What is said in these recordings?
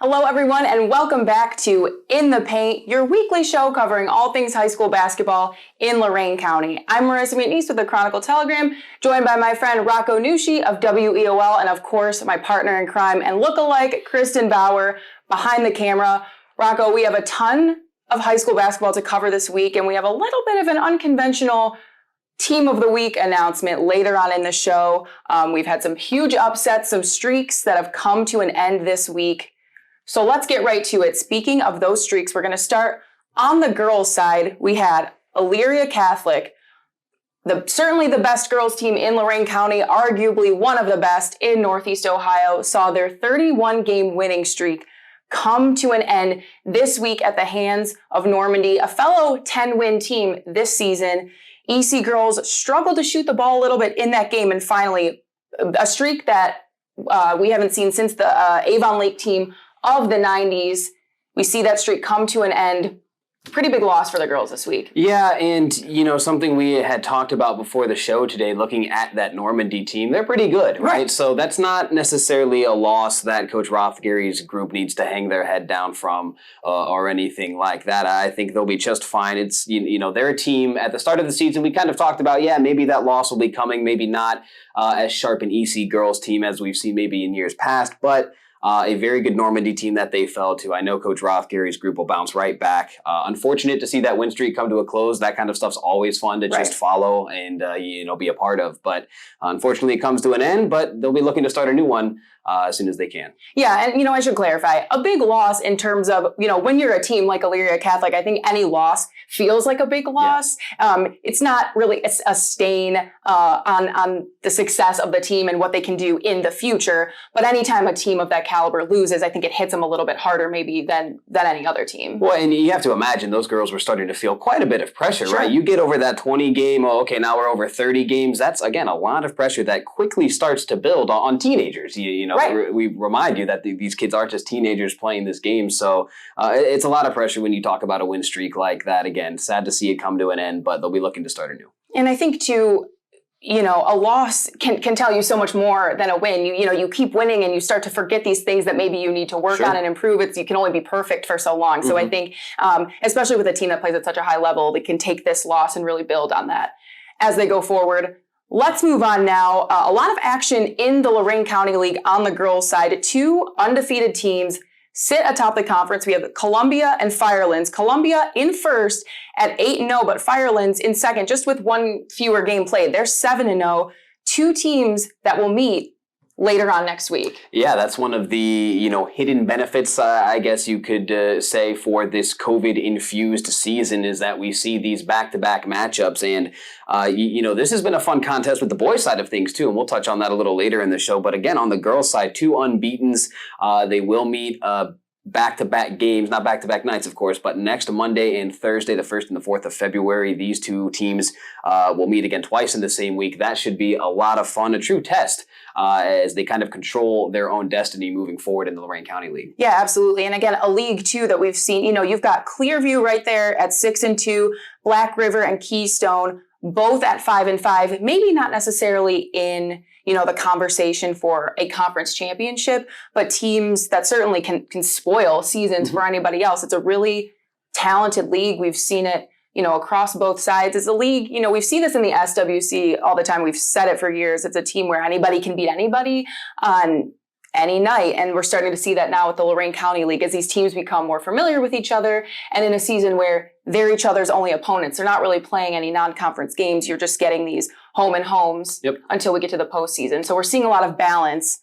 Hello, everyone, and welcome back to In the Paint, your weekly show covering all things high school basketball in Lorain County. I'm Marissa McNeese with the Chronicle Telegram, joined by my friend Rocco Nushi of WEOL, and of course, my partner in crime and lookalike, Kristen Bauer, behind the camera. Rocco, we have a ton of high school basketball to cover this week, and we have a little bit of an unconventional Team of the Week announcement later on in the show. We've had some huge upsets, some streaks that have come to an end this week. So let's get right to it. Speaking of those streaks, we're going to start on the girls' side. We had Elyria Catholic, certainly the best girls team in Lorain County, arguably one of the best in Northeast Ohio, saw their 31-game winning streak come to an end this week at the hands of Normandy, a fellow 10-win team this season. EC girls struggled to shoot the ball a little bit in that game, and finally, a streak that we haven't seen since the Avon Lake team of the 90s. We see that streak come to an end. Pretty big loss for the girls this week. Yeah, and something we had talked about before the show today, looking at that Normandy team, they're pretty good, right? So that's not necessarily a loss that Coach Rothgary's group needs to hang their head down from or anything like that. I think they'll be just fine. It's, they're a team at the start of the season. We kind of talked about, maybe that loss will be coming, maybe not as sharp an EC girls team as we've seen maybe in years past, but a very good Normandy team that they fell to. I know Coach Rothgary's group will bounce right back. Unfortunate to see that win streak come to a close. That kind of stuff's always fun to just follow and be a part of. But unfortunately, it comes to an end. But they'll be looking to start a new one as soon as they can. Yeah, and I should clarify, a big loss in terms of when you're a team like Elyria Catholic, I think any loss feels like a big loss. Yeah. It's not really a stain on the success of the team and what they can do in the future. But anytime a team of that caliber loses, I think it hits them a little bit harder maybe than any other team. Well, and you have to imagine those girls were starting to feel quite a bit of pressure, right? You get over that 20 game, now we're over 30 games. That's, again, a lot of pressure that quickly starts to build on teenagers. We remind you that these kids aren't just teenagers playing this game. So it's a lot of pressure when you talk about a win streak like that. Again, sad to see it come to an end, but they'll be looking to start anew. And I think, too, a loss can tell you so much more than a win. You keep winning and you start to forget these things that maybe you need to work on and improve. You can only be perfect for so long. So I think, especially with a team that plays at such a high level, they can take this loss and really build on that as they go forward. Let's move on now. A lot of action in the Lorain County League on the girls' side. Two undefeated teams sit atop the conference. We have Columbia and Firelands. Columbia in first at 8-0, but Firelands in second, just with one fewer game played. They're 7-0. Two teams that will meet later on next week. Yeah, that's one of the, hidden benefits, I guess you could say, for this COVID-infused season is that we see these back-to-back matchups. And, this has been a fun contest with the boys' side of things, too. And we'll touch on that a little later in the show. But again, on the girls' side, two unbeatens. They will meet back-to-back games, not back-to-back nights, of course, but next Monday and Thursday, the 1st and the 4th of February, these two teams will meet again twice in the same week. That should be a lot of fun, a true test as they kind of control their own destiny moving forward in the Lorain County League. Yeah, absolutely. And again, a league, too, that we've seen, you've got Clearview right there at 6-2, Black River and Keystone, both at 5-5, maybe not necessarily in the conversation for a conference championship, but teams that certainly can spoil seasons for anybody else. It's a really talented league. We've seen it, across both sides. It's a league, we've seen this in the SWC all the time. We've said it for years. It's a team where anybody can beat anybody on any night. And we're starting to see that now with the Lorain County League as these teams become more familiar with each other. And in a season where they're each other's only opponents, they're not really playing any non-conference games. You're just getting these home and homes until we get to the postseason. So we're seeing a lot of balance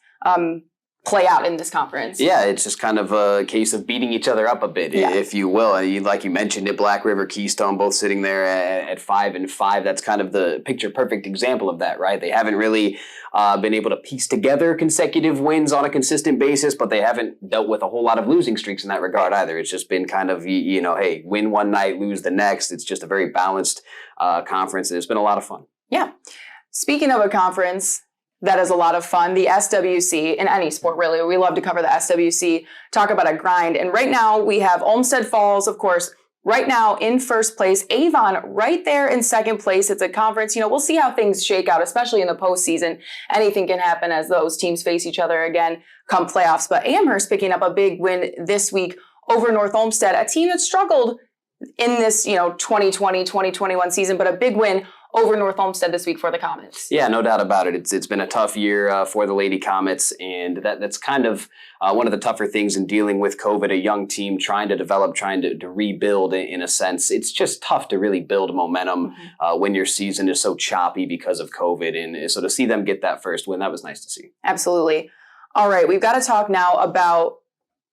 play out in this conference. Yeah, it's just kind of a case of beating each other up a bit, if you will. Like you mentioned it, Black River, Keystone, both sitting there at 5-5. That's kind of the picture-perfect example of that, right? They haven't really been able to piece together consecutive wins on a consistent basis, but they haven't dealt with a whole lot of losing streaks in that regard either. It's just been kind of, hey, win one night, lose the next. It's just a very balanced conference, and it's been a lot of fun. Yeah. Speaking of a conference that is a lot of fun, the SWC, in any sport really, we love to cover the SWC, talk about a grind. And right now we have Olmsted Falls, of course, right now in first place, Avon right there in second place. It's a conference, we'll see how things shake out, especially in the postseason. Anything can happen as those teams face each other again. come playoffs. But Amherst picking up a big win this week over North Olmsted, a team that struggled in this, 2020, 2021 season, but a big win over North Olmsted this week for the Comets. Yeah, no doubt about it. It's been a tough year for the Lady Comets, and that's kind of one of the tougher things in dealing with COVID, a young team trying to develop, trying to rebuild in a sense. It's just tough to really build momentum when your season is so choppy because of COVID. And so to see them get that first win, that was nice to see. Absolutely. All right, we've got to talk now about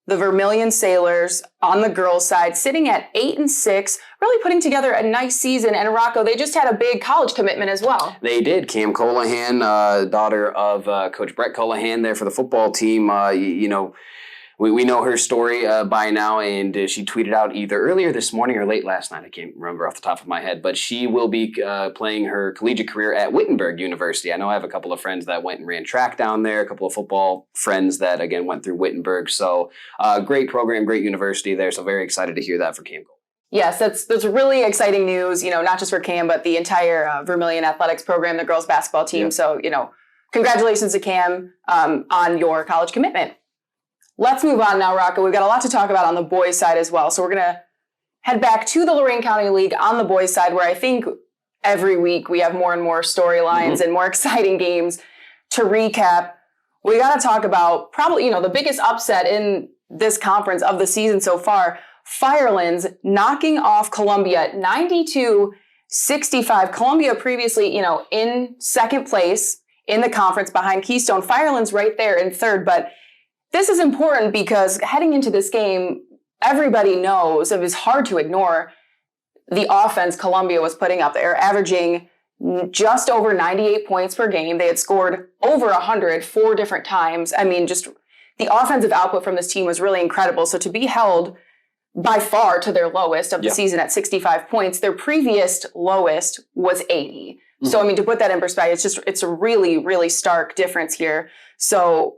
the Vermilion Sailors on the girls' side, sitting at 8-6, really putting together a nice season. And Rocco, they just had a big college commitment as well. They did. Cam Colohan, daughter of Coach Brett Colohan there for the football team. We know her story by now, and she tweeted out either earlier this morning or late last night. I can't remember off the top of my head, but she will be playing her collegiate career at Wittenberg University. I know I have a couple of friends that went and ran track down there, a couple of football friends that, again, went through Wittenberg. So great program, great university there. So very excited to hear that for Cam Cole. Yes, that's really exciting news, not just for Cam, but the entire Vermilion athletics program, the girls basketball team. Yeah. So, congratulations to Cam on your college commitment. Let's move on now, Rocco. We've got a lot to talk about on the boys' side as well. So we're going to head back to the Lorain County League on the boys' side, where I think every week we have more and more storylines and more exciting games to recap. We got to talk about probably, the biggest upset in this conference of the season so far. Firelands knocking off Columbia 92-65. Columbia previously, in second place in the conference behind Keystone. Firelands right there in third, but this is important because heading into this game, everybody knows it was hard to ignore the offense Columbia was putting up. They're averaging just over 98 points per game. They had scored over 100 4 different times. I mean, just the offensive output from this team was really incredible. So to be held by far to their lowest of the season at 65 points, their previous lowest was 80. So, I mean, to put that in perspective, it's a really, really stark difference here. So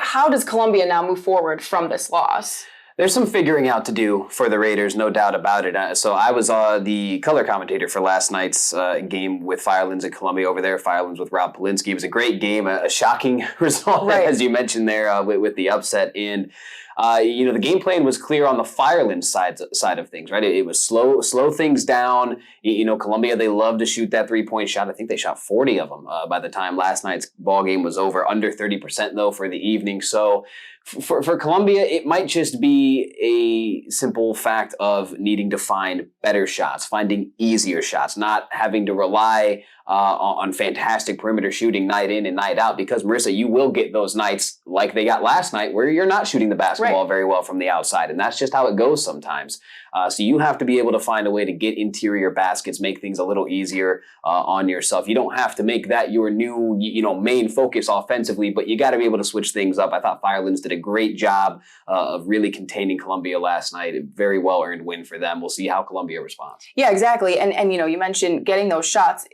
how does Columbia now move forward from this loss? There's some figuring out to do for the Raiders, no doubt about it. So I was the color commentator for last night's game with Firelands and Columbia over there. Firelands with Rob Polinsky. It was a great game, a shocking result, as you mentioned there with the upset. And the game plan was clear on the Firelands side of things, right? It was slow things down. Columbia, they love to shoot that 3-point shot. I think they shot 40 of them by the time last night's ball game was over. Under 30% though for the evening. So for Columbia, it might just be a simple fact of needing to find better shots, finding easier shots, not having to rely on fantastic perimeter shooting night in and night out, because Marissa, you will get those nights like they got last night where you're not shooting the basketball very well from the outside, and that's just how it goes sometimes. So you have to be able to find a way to get interior baskets, make things a little easier on yourself. You don't have to make that your new, main focus offensively, but you got to be able to switch things up. I thought Firelands did a great job of really containing Columbia last night. A very well-earned win for them. We'll see how Columbia responds. Yeah, exactly. And you mentioned getting those shots.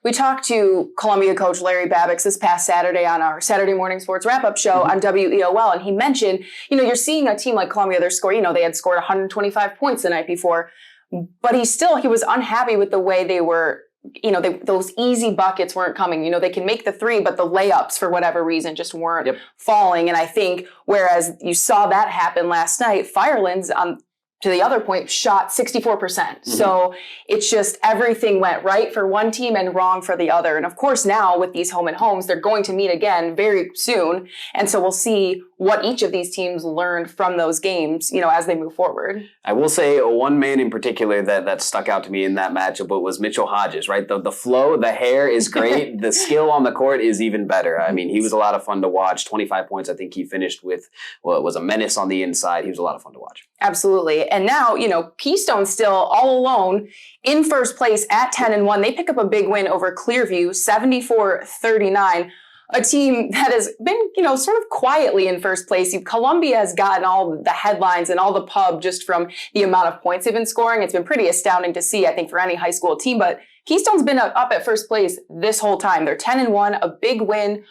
We talked to Columbia coach Larry Babbix this past Saturday on our Saturday morning sports wrap-up show on WEOL, and he mentioned, you're seeing a team like Columbia, they're scoring, they had scored 125 points the night before, but he was unhappy with the way they were, those easy buckets weren't coming. They can make the three, but the layups, for whatever reason, just weren't falling. And I think, whereas you saw that happen last night, Firelands, to the other point, shot 64%. So it's just everything went right for one team and wrong for the other. And of course, now with these home and homes, they're going to meet again very soon. And so we'll see what each of these teams learned from those games, as they move forward. I will say one man in particular that stuck out to me in that matchup was Mitchell Hodges, right? The flow, the hair is great. The skill on the court is even better. I mean, he was a lot of fun to watch. 25 points, I think he finished with what was a menace on the inside. He was a lot of fun to watch. Absolutely. And now, Keystone still all alone in first place at 10-1. They pick up a big win over Clearview, 74-39. A team that has been, sort of quietly in first place. Columbia has gotten all the headlines and all the pub just from the amount of points they've been scoring. It's been pretty astounding to see, I think, for any high school team. But Keystone's been up at first place this whole time. They're 10-1, a big win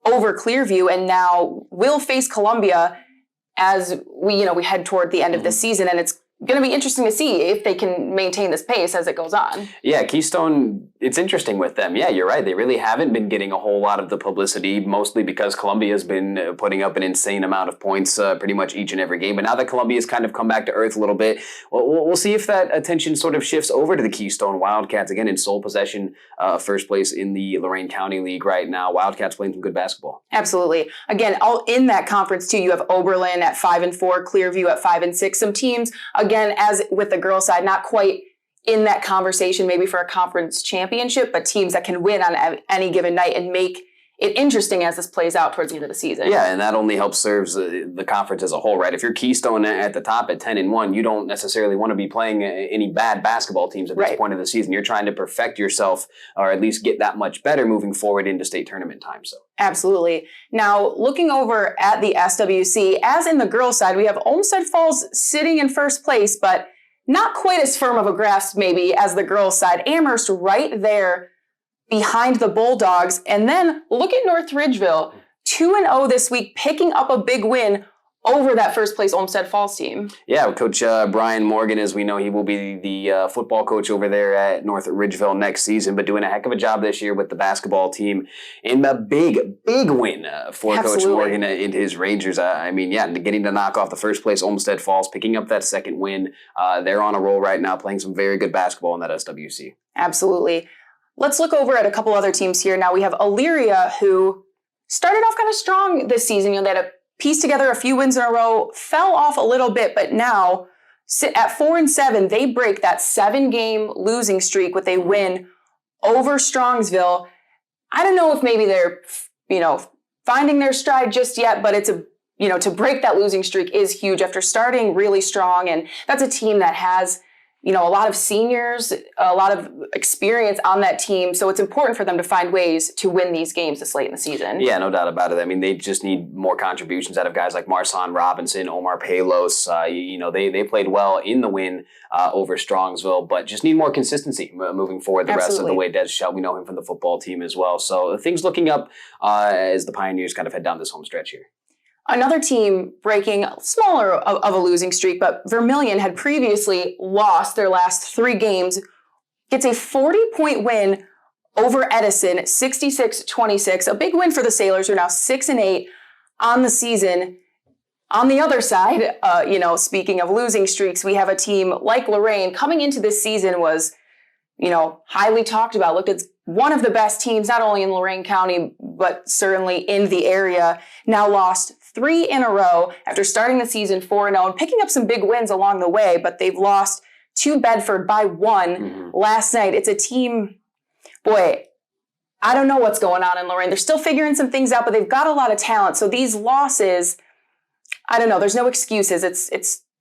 over Clearview, and now will face Columbia as we head toward the end of the season. And it's going to be interesting to see if they can maintain this pace as it goes on. Yeah, Keystone, it's interesting with them. Yeah, you're right. They really haven't been getting a whole lot of the publicity, mostly because Columbia's been putting up an insane amount of points pretty much each and every game. But now that Columbia's kind of come back to earth a little bit, we'll see if that attention sort of shifts over to the Keystone Wildcats, again in sole possession, first place in the Lorain County League right now. Wildcats playing some good basketball. Absolutely. Again, all in that conference too, you have Oberlin at 5-4, Clearview at 5-6. Some teams, again, as with the girls' side, not quite in that conversation maybe for a conference championship, but teams that can win on any given night and make it interesting as this plays out towards the end of the season. Yeah, and that only helps serves the conference as a whole, right? If you're Keystone at the top at 10-1, you don't necessarily want to be playing any bad basketball teams at this point of the season. You're trying to perfect yourself, or at least get that much better moving forward into state tournament time. So absolutely. Now, looking over at the SWC, as in the girls' side, we have Olmsted Falls sitting in first place, but not quite as firm of a grasp maybe as the girls' side. Amherst right there behind the Bulldogs. And then look at North Ridgeville, 2-0 this week, picking up a big win over that first place Olmsted Falls team. Yeah, Coach Brian Morgan, as we know, he will be the football coach over there at North Ridgeville next season, but doing a heck of a job this year with the basketball team. And a big win for Coach Morgan and his Rangers. Getting to knock off the first place Olmsted Falls, picking up that second win. They're on a roll right now, playing some very good basketball in that SWC. Absolutely. Let's look over at a couple other teams here. Now we have Elyria, who started off kind of strong this season. They had to piece together a few wins in a row, fell off a little bit, but now at 4-7, they break that 7-game losing streak with a win over Strongsville. I don't know if maybe they're, finding their stride just yet, but it's to break that losing streak is huge after starting really strong. And that's a team that has a lot of seniors, a lot of experience on that team. So it's important for them to find ways to win these games this late in the season. Yeah, no doubt about it. I mean, they just need more contributions out of guys like Marsan Robinson, Omar Palos. They played well in the win over Strongsville, but just need more consistency moving forward the rest of the way. Des Shell, we know him from the football team as well. So things looking up as the Pioneers kind of head down this home stretch here. Another team breaking smaller of a losing streak, but Vermilion had previously lost their last 3 games, gets a 40-point win over Edison, 66-26. A big win for the Sailors, who are now 6-8 on the season. On the other side, speaking of losing streaks, we have a team like Lorain coming into this season was, highly talked about, looked at one of the best teams, not only in Lorain County, but certainly in the area. Now lost 3 in a row after starting the season 4-0 and picking up some big wins along the way, but they've lost to Bedford by 1 last night. It's a team, boy, I don't know what's going on in Lorain. They're still figuring some things out, but they've got a lot of talent. So these losses, I don't know, there's no excuses.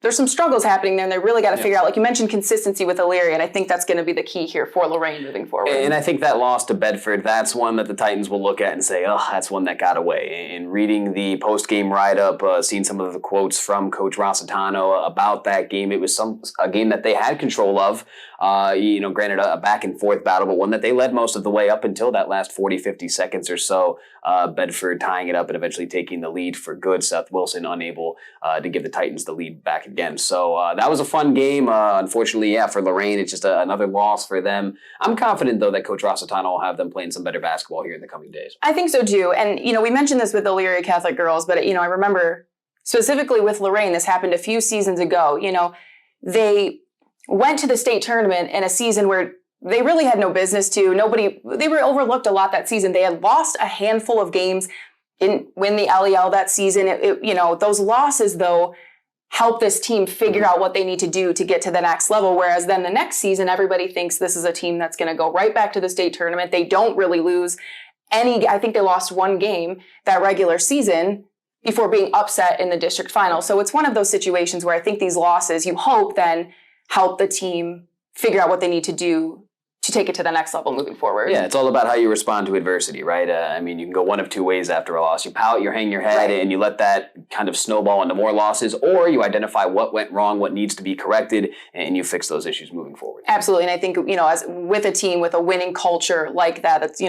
There's some struggles happening there, and they really got to figure out, like you mentioned, consistency with Elyria, and I think that's going to be the key here for Lorain moving forward. And I think that loss to Bedford, that's one that the Titans will look at and say, oh, that's one that got away. And reading the post-game write-up, seeing some of the quotes from Coach Rossitano about that game, it was a game that they had control of. Granted, a back-and-forth battle, but one that they led most of the way up until that last 40, 50 seconds or so. Bedford tying it up and eventually taking the lead for good. Seth Wilson unable to give the Titans the lead back again. So that was a fun game. Unfortunately, for Lorain, it's just another loss for them. I'm confident, though, that Coach Rossitano will have them playing some better basketball here in the coming days. I think so, too. And, we mentioned this with the Elyria Catholic girls, but, I remember specifically with Lorain, this happened a few seasons ago. They went to the state tournament in a season where they really had no business to. They were overlooked a lot that season. They had lost a handful of games, didn't win the LEL that season. Those losses, though, help this team figure out what they need to do to get to the next level. Whereas then the next season, everybody thinks this is a team that's going to go right back to the state tournament. They don't really lose any. I think they lost 1 game that regular season before being upset in the district final. So it's one of those situations where I think these losses, you hope then help the team figure out what they need to do to take it to the next level moving forward. Yeah, it's all about how you respond to adversity, right? You can go one of 2 ways after a loss. You pout, you hang your head, and you let that kind of snowball into more losses, or you identify what went wrong, what needs to be corrected, and you fix those issues moving forward. Absolutely, and I think, as with a team with a winning culture like that's,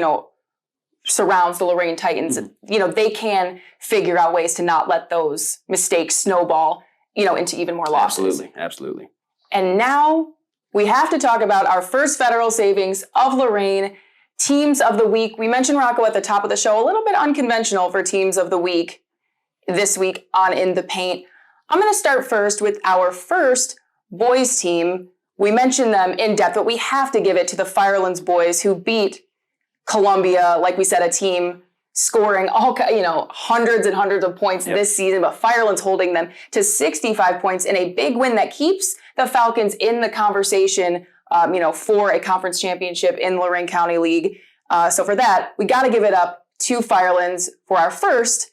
surrounds the Lorain Titans, they can figure out ways to not let those mistakes snowball, into even more losses. Absolutely. And now we have to talk about our first federal savings of Lorain, teams of the week. We mentioned Rocco at the top of the show, a little bit unconventional for teams of the week this week on In the Paint. I'm going to start first with our first boys team. We mentioned them in depth, but we have to give it to the Firelands boys who beat Columbia, like we said, a team scoring hundreds and hundreds of points this season, but Firelands holding them to 65 points in a big win that keeps the Falcons in the conversation, for a conference championship in Lorain County League. So for that, we got to give it up to Firelands for our first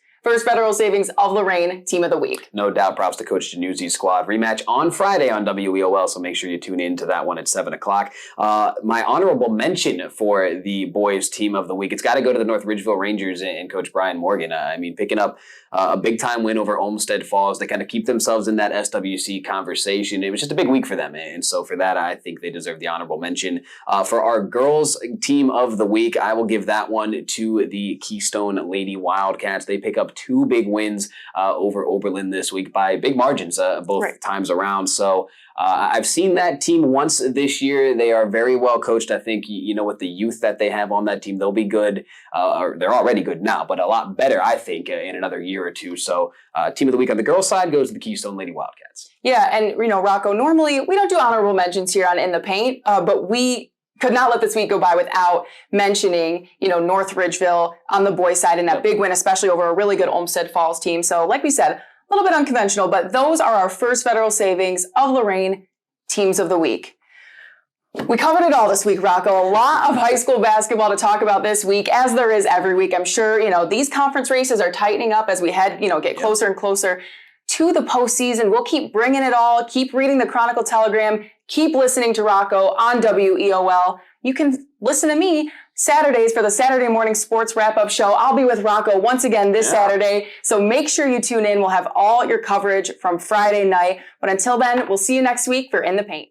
federal savings of Lorain team of the week. No doubt. Props to Coach Januzzi's squad. Rematch on Friday on WEOL, so make sure you tune in to that one at 7 o'clock. My honorable mention for the boys team of the week, it's got to go to the North Ridgeville Rangers and Coach Brian Morgan. Picking up a big-time win over Olmsted Falls to kind of keep themselves in that SWC conversation. It was just a big week for them, and so for that, I think they deserve the honorable mention. For our girls team of the week, I will give that one to the Keystone Lady Wildcats. They pick up 2 big wins over Oberlin this week by big margins both times around. So I've seen that team once this year. They are very well coached. I think, with the youth that they have on that team, they'll be good. Or they're already good now, but a lot better, I think, in another year or two. So team of the week on the girls' side goes to the Keystone Lady Wildcats. Yeah, and, Rocco, normally we don't do honorable mentions here on In the Paint, but we could not let this week go by without mentioning, North Ridgeville on the boys' side and that big win, especially over a really good Olmsted Falls team. So like we said, a little bit unconventional, but those are our first federal savings of Lorain teams of the week. We covered it all this week, Rocco. A lot of high school basketball to talk about this week, as there is every week. I'm sure, these conference races are tightening up as we get closer and closer to the postseason. We'll keep bringing it all, keep reading the Chronicle Telegram, keep listening to Rocco on WEOL. You can listen to me Saturdays for the Saturday morning sports wrap-up show. I'll be with Rocco once again this Saturday, so make sure you tune in. We'll have all your coverage from Friday night. But until then, we'll see you next week for In the Paint.